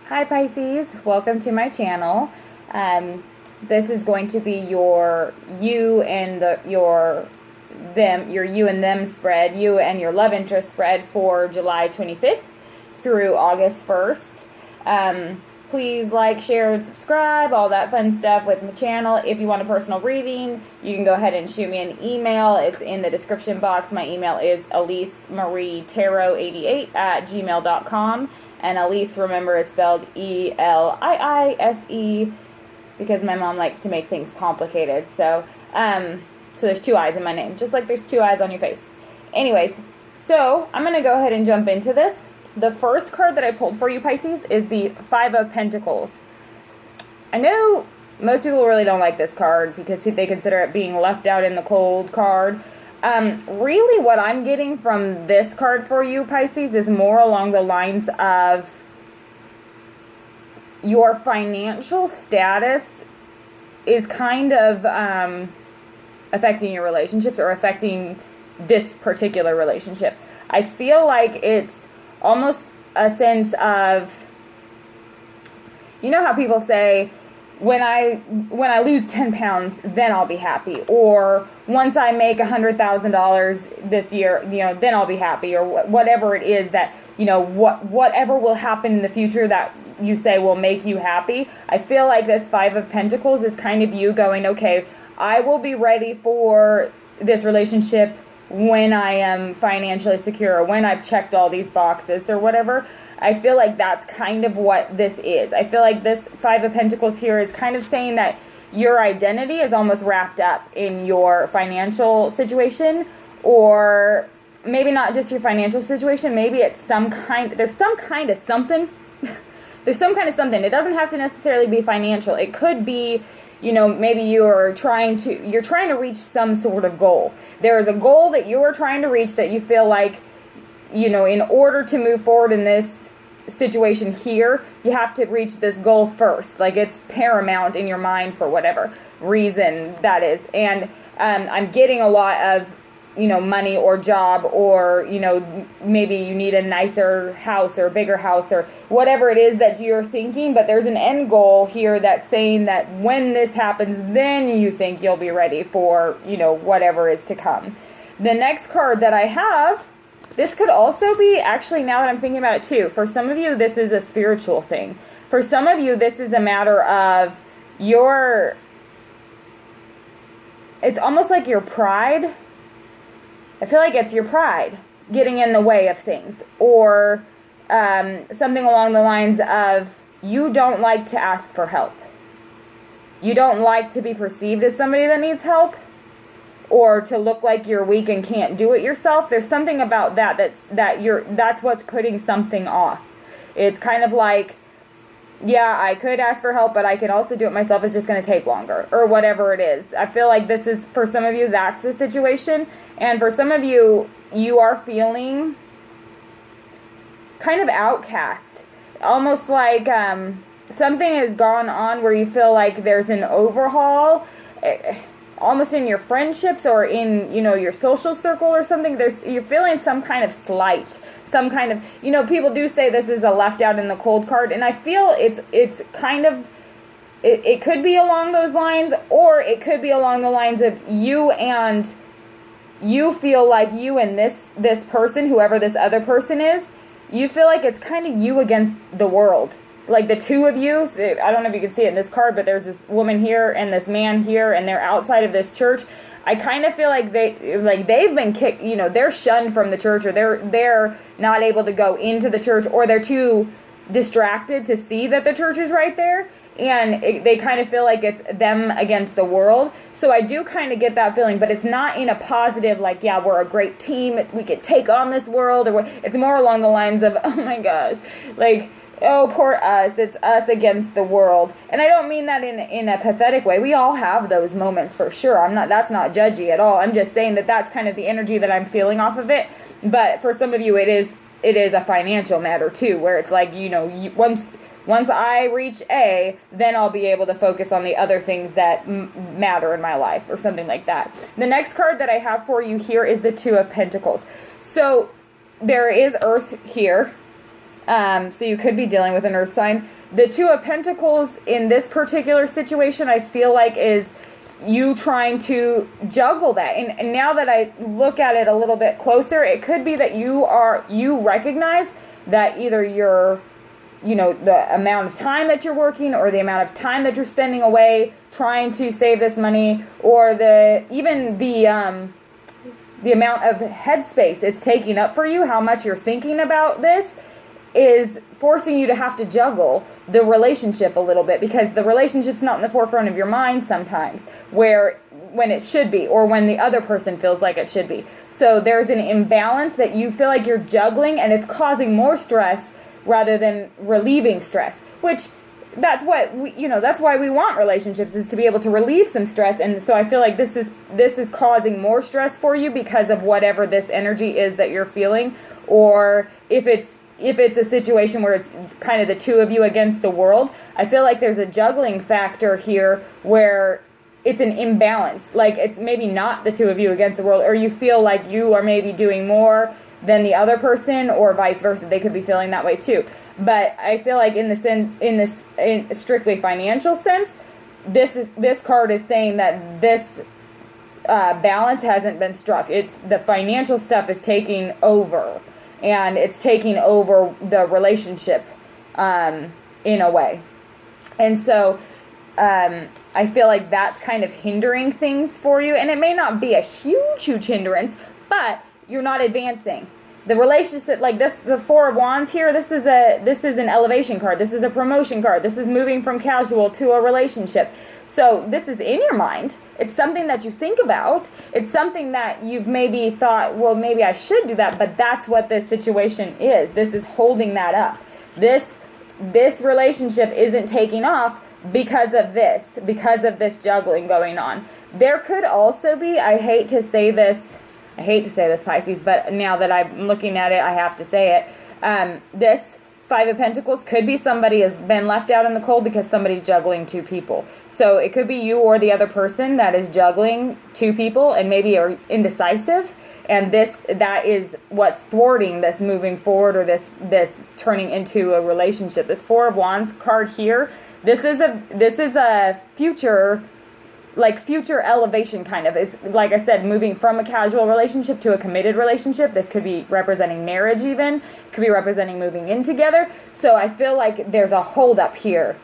Hi Pisces, welcome to my channel. This is going to be your you and your you and them spread, you and your love interest spread for July 25th through August 1st. Please like, share, and subscribe, all that fun stuff with my channel. If you want a personal reading, you can go ahead and shoot me an email. It's in the description box. My email is elisemarietarot88@gmail.com. And Elise, remember, is spelled Eliise, because my mom likes to make things complicated. So there's two eyes in my name, just like there's two eyes on your face. Anyways, so I'm going to go ahead and jump into this. The first card that I pulled for you, Pisces, is the Five of Pentacles. I know most people really don't like this card because they consider it being left out in the cold card. Really what I'm getting from this card for you, Pisces, is more along the lines of your financial status is kind of affecting your relationships or affecting this particular relationship. I feel like it's almost a sense of, you know how people say, when I lose 10 pounds, then I'll be happy. Or once I make $100,000 this year, then I'll be happy. Or whatever it is that, whatever will happen in the future that you say will make you happy. I feel like this Five of Pentacles is kind of you going, okay, I will be ready for this relationship when I am financially secure, or when I've checked all these boxes or whatever. I feel like that's kind of what this is. I feel like this Five of Pentacles here is kind of saying that your identity is almost wrapped up in your financial situation, or maybe not just your financial situation, maybe it's there's some kind of something. There's some kind of something. It doesn't have to necessarily be financial. It could be, maybe you're trying to reach some sort of goal. There is a goal that you are trying to reach that you feel like, in order to move forward in this situation here, you have to reach this goal first. Like, it's paramount in your mind for whatever reason that is. And I'm getting a lot of, money or job, or, maybe you need a nicer house or a bigger house or whatever it is that you're thinking. But there's an end goal here that's saying that when this happens, then you think you'll be ready for, whatever is to come. The next card that I have, this could also be, actually, now that I'm thinking about it too, for some of you, this is a spiritual thing. For some of you, this is a matter of it's almost like your pride. I feel like it's your pride getting in the way of things, or something along the lines of you don't like to ask for help. You don't like to be perceived as somebody that needs help, or to look like you're weak and can't do it yourself. There's something about that's what's putting something off. It's kind of like, yeah, I could ask for help, but I can also do it myself. It's just going to take longer, or whatever it is. I feel like this is, for some of you, that's the situation. And for some of you, you are feeling kind of outcast. Almost like something has gone on where you feel like there's an overhaul, almost in your friendships or in, your social circle or something. You're feeling some kind of slight, some kind of, people do say this is a left out in the cold card, and I feel it's kind of, it could be along those lines, or it could be along the lines of you feel like you and this person, whoever this other person is, you feel like it's kind of you against the world. Like the two of you, I don't know if you can see it in this card, but there's this woman here and this man here, and they're outside of this church. I kind of feel like they've been kicked, they're shunned from the church, or they're not able to go into the church, or they're too distracted to see that the church is right there. And they kind of feel like it's them against the world. So I do kind of get that feeling, but it's not in a positive, like, yeah, we're a great team, we could take on this world, or it's more along the lines of, oh my gosh, like, oh, poor us, it's us against the world. And I don't mean that in a pathetic way. We all have those moments for sure. That's not judgy at all. I'm just saying that that's kind of the energy that I'm feeling off of it. But for some of you, it is a financial matter too, where it's like, once I reach A, then I'll be able to focus on the other things that matter in my life, or something like that. The next card that I have for you here is the Two of Pentacles. So there is Earth here. So you could be dealing with an earth sign. The Two of Pentacles in this particular situation, I feel like, is you trying to juggle that. And now that I look at it a little bit closer, it could be that you recognize that either you're, the amount of time that you're working, or the amount of time that you're spending away trying to save this money, or the amount of headspace it's taking up for you, how much you're thinking about this, is forcing you to have to juggle the relationship a little bit, because the relationship's not in the forefront of your mind sometimes, when it should be, or when the other person feels like it should be. So there's an imbalance that you feel like you're juggling, and it's causing more stress rather than relieving stress, which that's what that's why we want relationships, is to be able to relieve some stress. And so I feel like this is causing more stress for you because of whatever this energy is that you're feeling, or if it's a situation where it's kind of the two of you against the world. I feel like there's a juggling factor here where it's an imbalance. Like, it's maybe not the two of you against the world, or you feel like you are maybe doing more than the other person, or vice versa. They could be feeling that way too. But I feel like in a strictly financial sense, this card is saying that this balance hasn't been struck. It's the financial stuff is taking over. And it's taking over the relationship in a way. And so I feel like that's kind of hindering things for you. And it may not be a huge hindrance, but you're not advancing. The relationship, like this, the Four of Wands here, this is an elevation card. This is a promotion card. This is moving from casual to a relationship. So this is in your mind. It's something that you think about. It's something that you've maybe thought, well, maybe I should do that, but that's what this situation is. This is holding that up. This relationship isn't taking off because of this juggling going on. There could also be, I hate to say this, Pisces, but now that I'm looking at it, I have to say it. This Five of Pentacles could be somebody has been left out in the cold because somebody's juggling two people. So it could be you or the other person that is juggling two people and maybe are indecisive. And that is what's thwarting this moving forward, or this turning into a relationship. This Four of Wands card here, this is a future elevation kind of. It's, like I said, moving from a casual relationship to a committed relationship. This could be representing marriage even. It could be representing moving in together. So I feel like there's a hold up here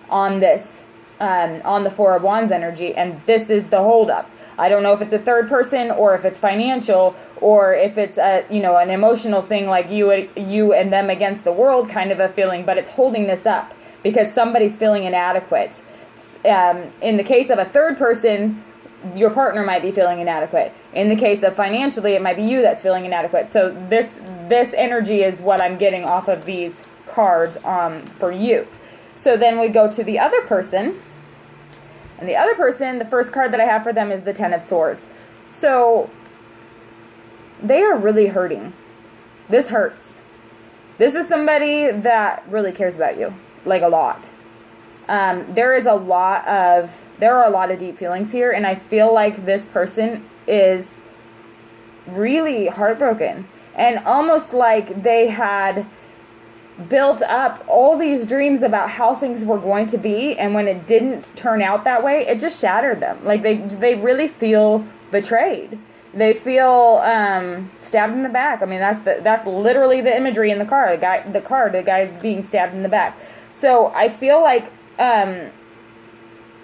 on this, on the Four of Wands energy, and this is the hold up. I don't know if it's a third person, or if it's financial, or if it's an emotional thing, like you and them against the world kind of a feeling, but it's holding this up because somebody's feeling inadequate. In the case of a third person, your partner might be feeling inadequate. In the case of financially, it might be you that's feeling inadequate. So this energy is what I'm getting off of these cards for you. So then we go to the other person. And the other person, the first card that I have for them is the Ten of Swords. So they are really hurting. This hurts. This is somebody that really cares about you, like a lot. There are a lot of deep feelings here, and I feel like this person is really heartbroken, and almost like they had built up all these dreams about how things were going to be, and when it didn't turn out that way, it just shattered them. Like they really feel betrayed. They feel stabbed in the back. I mean, that's literally the imagery in the card. The guy is being stabbed in the back. So I feel like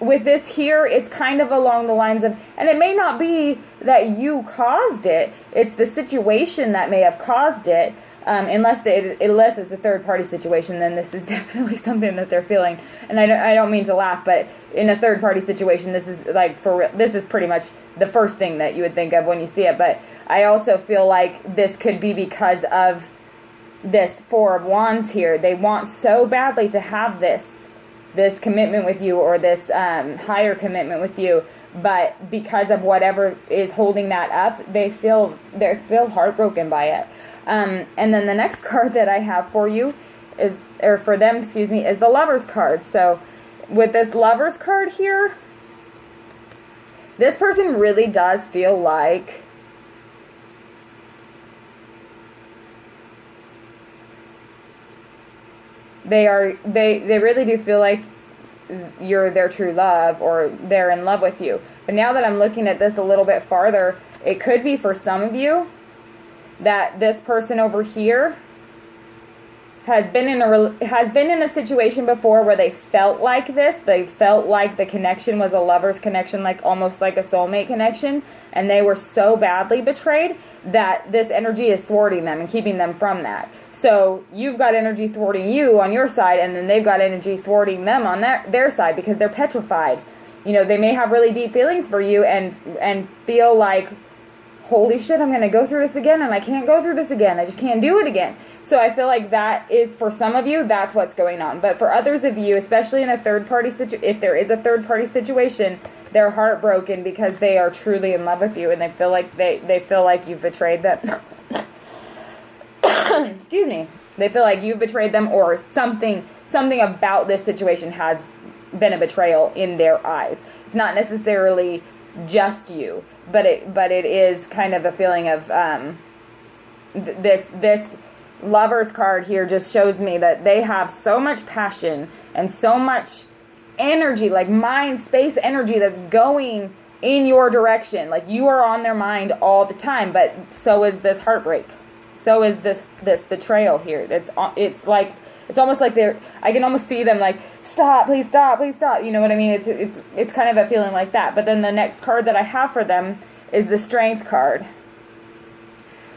with this here, it's kind of along the lines of, and it may not be that you caused it, it's the situation that may have caused it, unless it's a third-party situation, then this is definitely something that they're feeling. And I don't mean to laugh, but in a third-party situation, this is like, for real, this is pretty much the first thing that you would think of when you see it. But I also feel like this could be because of this Four of Wands here. They want so badly to have this commitment with you, or this higher commitment with you, but because of whatever is holding that up, they feel heartbroken by it. And then the next card that I have for you is the Lover's card. So with this Lover's card here, this person really does feel like They really do feel like you're their true love, or they're in love with you. But now that I'm looking at this a little bit farther, it could be for some of you that this person over here has been in a situation before where they felt like this. They felt like the connection was a lover's connection, like almost like a soulmate connection, and they were so badly betrayed that this energy is thwarting them and keeping them from that. So you've got energy thwarting you on your side, and then they've got energy thwarting them on their side because they're petrified. You know, they may have really deep feelings for you and feel like, holy shit, I'm going to go through this again, and I can't go through this again. I just can't do it again. So I feel like that is, for some of you, that's what's going on. But for others of you, especially in a third-party if there is a third-party situation, they're heartbroken because they are truly in love with you, and they feel like they feel like you've betrayed them. Excuse me. They feel like you've betrayed them, or something about this situation has been a betrayal in their eyes. It's not necessarily just you, but it is kind of a feeling of this Lover's card here just shows me that they have so much passion and so much energy, like mind space energy, that's going in your direction. Like you are on their mind all the time, but so is this heartbreak, so is this betrayal here. It's like, it's almost like I can almost see them like, stop, please stop, please stop. You know what I mean? It's kind of a feeling like that. But then the next card that I have for them is the Strength card.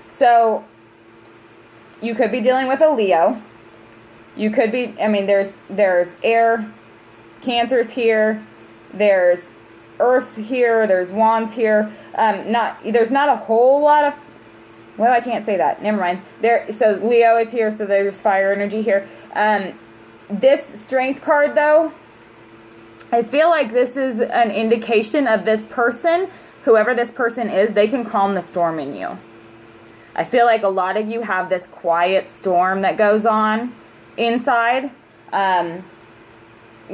So you could be dealing with a Leo. You could be, I mean, there's air, Cancer's here, there's Earth here, there's Wands here. There's not a whole lot of, well, I can't say that. Never mind. So Leo is here, so there's fire energy here. This Strength card, though, I feel like this is an indication of this person, whoever this person is, they can calm the storm in you. I feel like a lot of you have this quiet storm that goes on inside,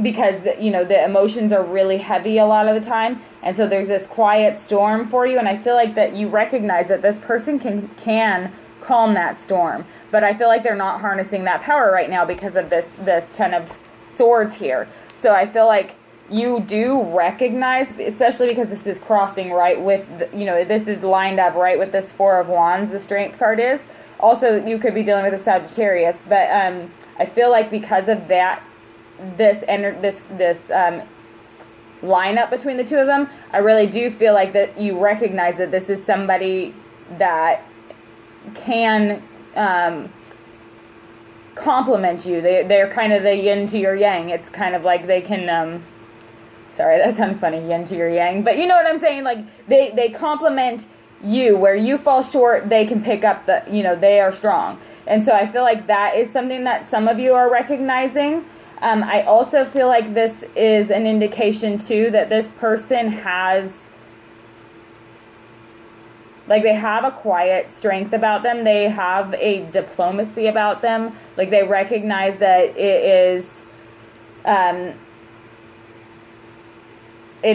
because the emotions are really heavy a lot of the time, and so there's this quiet storm for you, and I feel like that you recognize that this person can calm that storm, but I feel like they're not harnessing that power right now because of this Ten of Swords here. So I feel like you do recognize, especially because this is crossing right with, this is lined up right with this Four of Wands, the Strength card is. Also, you could be dealing with a Sagittarius, but I feel like because of that, this lineup between the two of them, I really do feel like that you recognize that this is somebody that can complement you. They're kind of the yin to your yang. It's kind of like they can, sorry, that sounded funny, yin to your yang, but you know what I'm saying? Like they complement you. Where you fall short, they can pick up they are strong. And so I feel like that is something that some of you are recognizing. I also feel like this is an indication too that this person has, like, they have a quiet strength about them. They have a diplomacy about them. Like, they recognize that it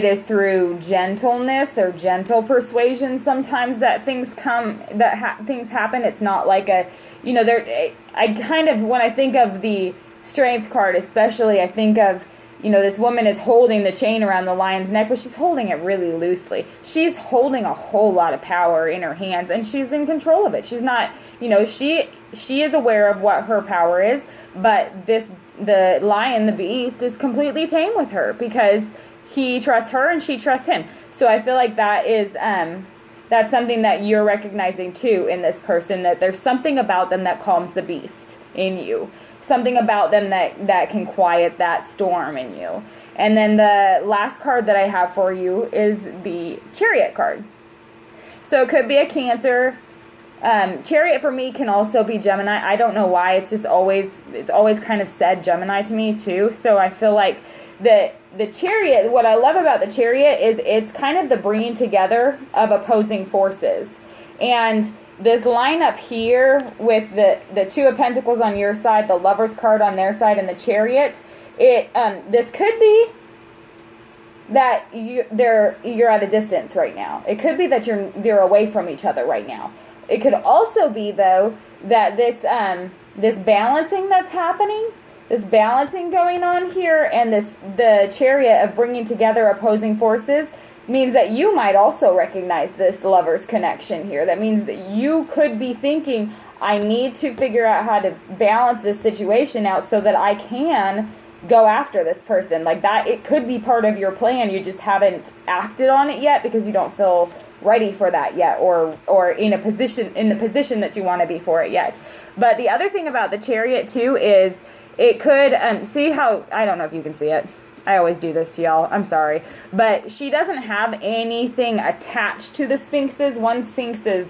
is through gentleness or gentle persuasion sometimes that things things happen. It's not like when I think of the Strength card especially, I think of, this woman is holding the chain around the lion's neck, but she's holding it really loosely. She's holding a whole lot of power in her hands, and she's in control of it. She's not, she is aware of what her power is, but the lion, the beast, is completely tame with her because he trusts her and she trusts him. So I feel like that is, that's something that you're recognizing too in this person, that there's something about them that calms the beast in you. Something about them that can quiet that storm in you. And then the last card that I have for you is the Chariot card. So it could be a Cancer. Chariot for me can also be Gemini. I don't know why. It's always kind of said Gemini to me too. So I feel like the Chariot, what I love about the Chariot is it's kind of the bringing together of opposing forces. And this lineup here with the Two of Pentacles on your side, the Lover's card on their side, and the Chariot, this could be that you're at a distance right now. It could be that you're away from each other right now. It could also be, though, that this balancing that's happening this balancing going on here, and the Chariot of bringing together opposing forces means that you might also recognize this Lover's connection here. That means that you could be thinking, I need to figure out how to balance this situation out so that I can go after this person. Like that, it could be part of your plan. You just haven't acted on it yet because you don't feel ready for that yet, or in the position that you want to be for it yet. But the other thing about the Chariot too is it could see how, I don't know if you can see it. I always do this to y'all. I'm sorry. But she doesn't have anything attached to the Sphinxes. One Sphinx is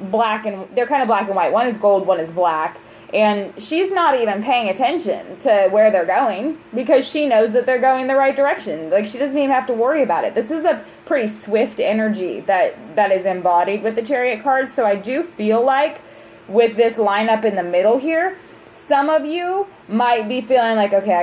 black, and they're kind of black and white. One is gold, one is black. And she's not even paying attention to where they're going because she knows that they're going the right direction. Like, she doesn't even have to worry about it. This is a pretty swift energy that is embodied with the Chariot card. So I do feel like with this lineup in the middle here, some of you might be feeling like, okay,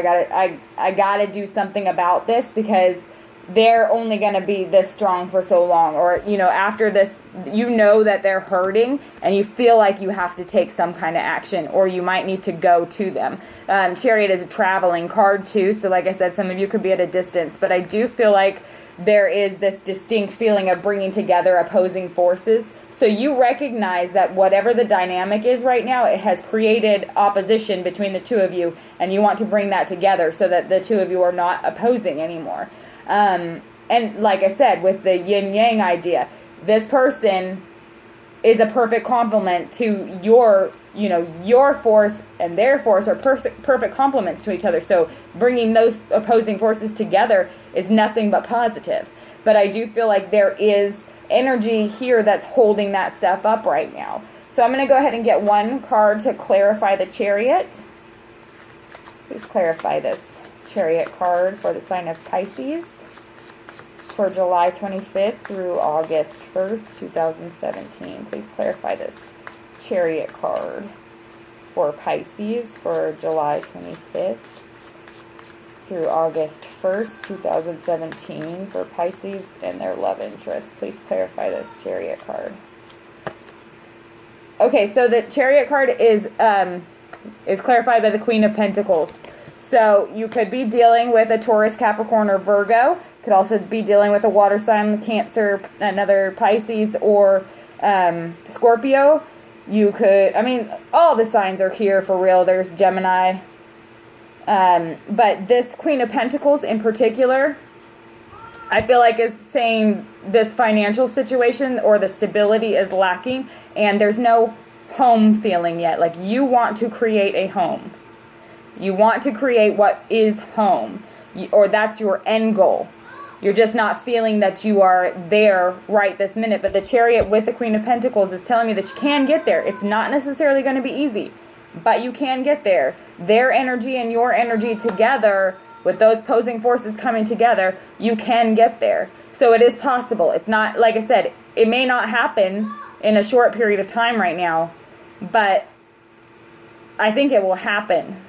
I gotta do something about this because they're only going to be this strong for so long. Or, you know, after this, you know that they're hurting and you feel like you have to take some kind of action, or you might need to go to them. Chariot is a traveling card too. So like I said, some of you could be at a distance, but I do feel like there is this distinct feeling of bringing together opposing forces. So you recognize that whatever the dynamic is right now, it has created opposition between the two of you, and you want to bring that together so that the two of you are not opposing anymore. And like I said, with the yin-yang idea, this person is a perfect complement to your force, and their force are perfect complements to each other. So bringing those opposing forces together is nothing but positive. But I do feel like there is energy here that's holding that stuff up right now. So I'm going to go ahead and get one card to clarify the Chariot. Please clarify this Chariot card for the sign of Pisces for July 25th through August 1st, 2017. Please clarify this Chariot card for Pisces for July 25th through August 1st, 2017 for Pisces and their love interest. Please clarify this Chariot card. Okay, so the Chariot card is clarified by the Queen of Pentacles. So you could be dealing with a Taurus, Capricorn, or Virgo. Could also be dealing with a water sign, Cancer, another Pisces, or Scorpio. You could, I mean, all the signs are here for real. There's Gemini. But this Queen of Pentacles in particular, I feel like is saying this financial situation or the stability is lacking, and there's no home feeling yet. Like, you want to create a home. You want to create what is home, or that's your end goal. You're just not feeling that you are there right this minute. But the Chariot with the Queen of Pentacles is telling me that you can get there. It's not necessarily going to be easy, but you can get there. Their energy and your energy together, with those opposing forces coming together, you can get there. So it is possible. It's not, like I said, it may not happen in a short period of time right now, but I think it will happen.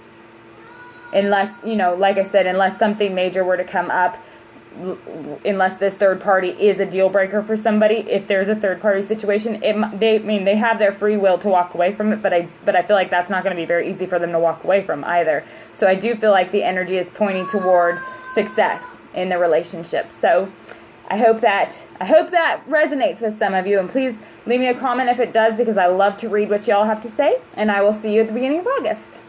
Unless, like I said, unless something major were to come up, unless this third party is a deal breaker for somebody. If there's a third party situation, they have their free will to walk away from it, but I feel like that's not going to be very easy for them to walk away from either. So I do feel like the energy is pointing toward success in the relationship. So I hope that resonates with some of you, and please leave me a comment if it does, because I love to read what y'all have to say, and I will see you at the beginning of August.